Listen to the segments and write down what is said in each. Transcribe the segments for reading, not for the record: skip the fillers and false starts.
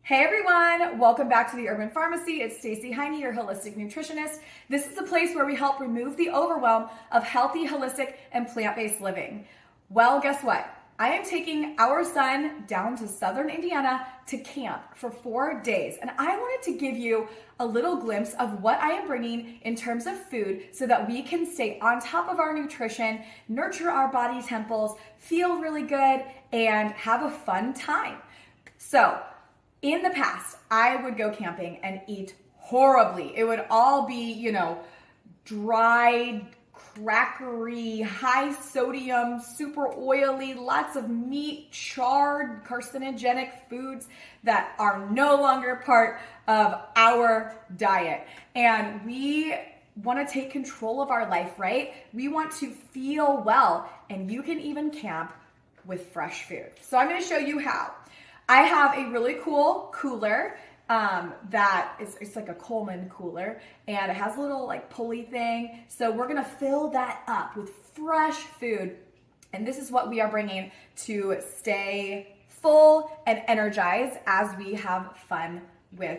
Hey everyone, welcome back to the Urban Pharmacy. It's STACEYHEINY, your holistic nutritionist. This is the place where we help remove the overwhelm of healthy, holistic, and plant-based living. Well, guess what? I am taking our son down to southern Indiana to camp for 4 days, and I wanted to give you a little glimpse of what I am bringing in terms of food so that we can stay on top of our nutrition, nurture our body temples, feel really good, and have a fun time. So, in the past, I would go camping and eat horribly. It would all be, dried, crackery, high sodium, super oily, lots of meat, charred, carcinogenic foods that are no longer part of our diet. And we want to take control of our life, right? We want to feel well, and you can even camp with fresh food. So I'm going to show you how. I have a really cool cooler it's like a Coleman cooler, and it has a little like pulley thing. So we're gonna fill that up with fresh food, and this is what we are bringing to stay full and energized as we have fun with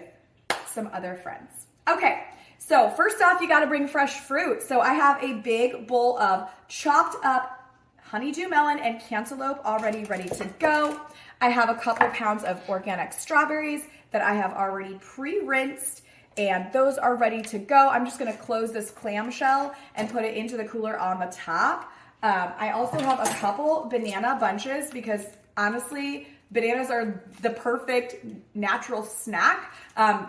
some other friends. Okay, so first off, you gotta bring fresh fruit. So I have a big bowl of chopped up honeydew melon and cantaloupe already ready to go. I have a couple pounds of organic strawberries that I have already pre-rinsed, and those are ready to go. I'm just gonna close this clamshell and put it into the cooler on the top. I also have a couple banana bunches because honestly, bananas are the perfect natural snack.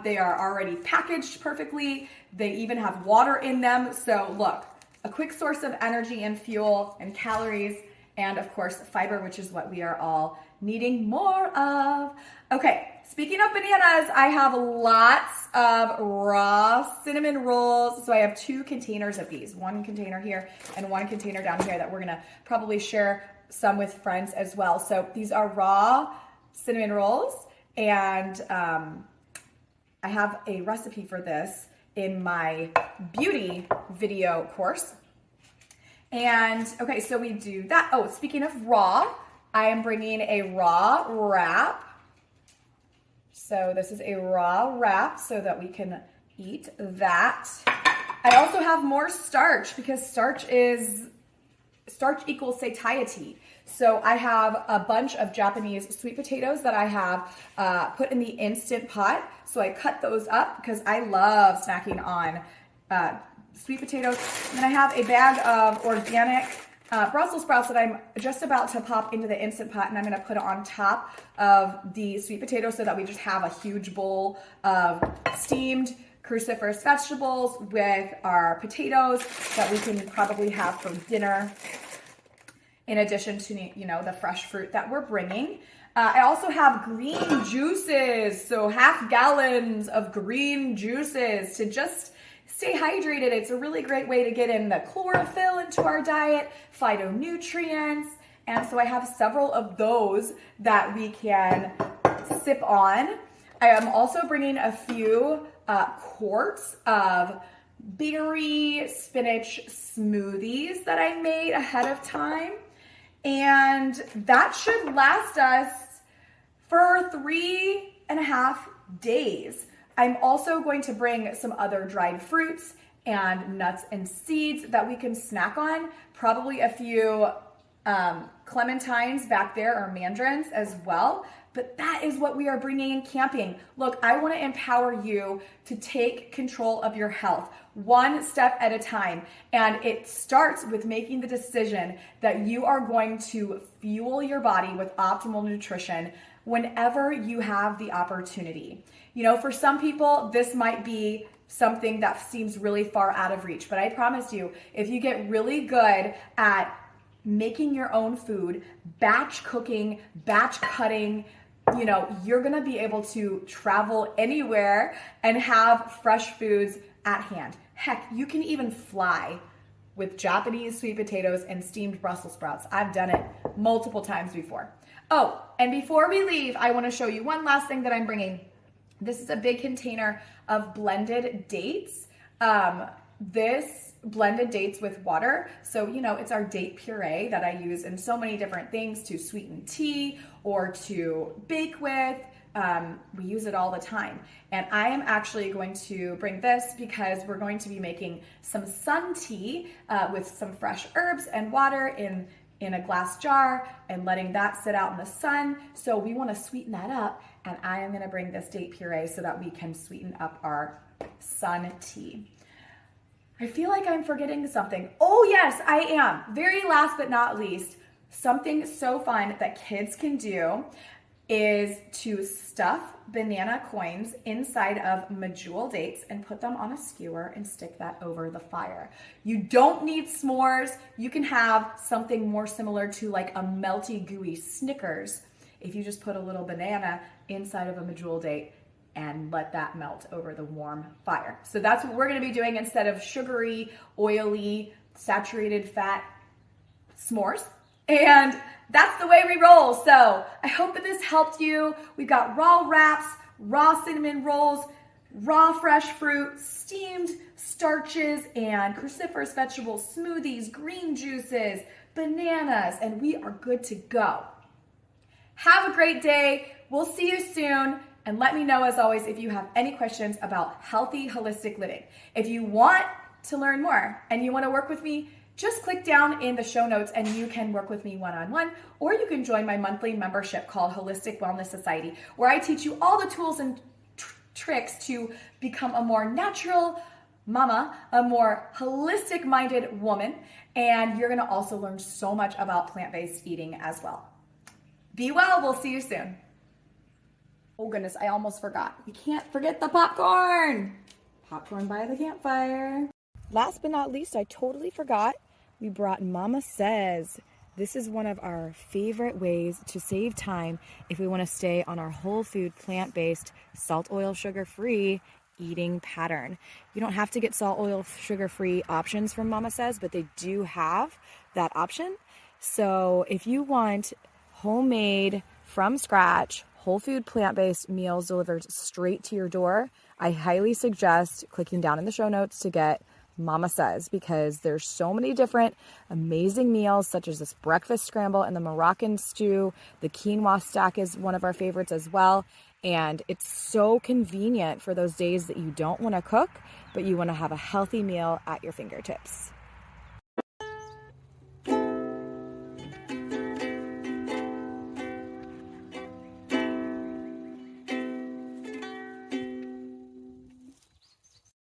They are already packaged perfectly. They even have water in them. So look, a quick source of energy and fuel and calories, and of course fiber, which is what we are all needing more of. Okay, speaking of bananas, I have lots of raw cinnamon rolls. So I have 2 containers of these, one container here and one container down here that we're gonna probably share some with friends as well. So these are raw cinnamon rolls, and I have a recipe for this in my beauty video course. And okay, so we do that. Oh, speaking of raw, I am bringing a raw wrap. So this is a raw wrap so that we can eat that. I also have more starch because starch equals satiety. So I have a bunch of Japanese sweet potatoes that I have put in the Instant Pot. So I cut those up because I love snacking on sweet potatoes. And then I have a bag of organic Brussels sprouts that I'm just about to pop into the Instant Pot, and I'm gonna put it on top of the sweet potatoes so that we just have a huge bowl of steamed cruciferous vegetables with our potatoes that we can probably have for dinner, in addition to, the fresh fruit that we're bringing. I also have green juices, so half gallons of green juices to just stay hydrated. It's a really great way to get in the chlorophyll into our diet, phytonutrients, and so I have several of those that we can sip on. I am also bringing a few quarts of berry spinach smoothies that I made ahead of time, and that should last us for 3.5 days. I'm also going to bring some other dried fruits and nuts and seeds that we can snack on, probably a few clementines back there, or mandarins as well. But that is what we are bringing in camping. Look, I want to empower you to take control of your health one step at a time. And it starts with making the decision that you are going to fuel your body with optimal nutrition whenever you have the opportunity. For some people, this might be something that seems really far out of reach, but I promise you, if you get really good at making your own food, batch cooking, batch cutting, you're gonna be able to travel anywhere and have fresh foods at hand. Heck, you can even fly with Japanese sweet potatoes and steamed Brussels sprouts. I've done it multiple times before. Oh, and before we leave, I wanna show you one last thing that I'm bringing. This is a big container of blended dates. This blended dates with water. So, it's our date puree that I use in so many different things to sweeten tea or to bake with, We use it all the time. And I am actually going to bring this because we're going to be making some sun tea with some fresh herbs and water in a glass jar and letting that sit out in the sun. So we want to sweeten that up, and I am going to bring this date puree so that we can sweeten up our sun tea. I feel like I'm forgetting something. Oh yes, I am. Very last but not least, something so fun that kids can do is to stuff banana coins inside of medjool dates and put them on a skewer and stick that over the fire. You don't need s'mores. You can have something more similar to like a melty, gooey Snickers if you just put a little banana inside of a medjool date and let that melt over the warm fire. So that's what we're gonna be doing instead of sugary, oily, saturated fat s'mores. And that's the way we roll. So I hope that this helped you. We've got raw wraps, raw cinnamon rolls, raw fresh fruit, steamed starches, and cruciferous vegetable smoothies, green juices, bananas, and we are good to go. Have a great day. We'll see you soon. And let me know, as always, if you have any questions about healthy, holistic living. If you want to learn more and you want to work with me, just click down in the show notes and you can work with me one-on-one, or you can join my monthly membership called Holistic Wellness Society, where I teach you all the tools and tricks to become a more natural mama, a more holistic-minded woman, and you're gonna also learn so much about plant-based eating as well. Be well, we'll see you soon. Oh goodness, I almost forgot. You can't forget the popcorn. Popcorn by the campfire. Last but not least, I totally forgot, we brought Mamasezz. This is one of our favorite ways to save time if we want to stay on our whole food, plant-based, salt, oil, sugar-free eating pattern. You don't have to get salt, oil, sugar-free options from Mamasezz, but they do have that option. So if you want homemade, from scratch, whole food, plant-based meals delivered straight to your door, I highly suggest clicking down in the show notes to get Mamasezz, because there's so many different amazing meals, such as this breakfast scramble and the Moroccan stew. The quinoa stack is one of our favorites as well. And it's so convenient for those days that you don't want to cook, but you want to have a healthy meal at your fingertips.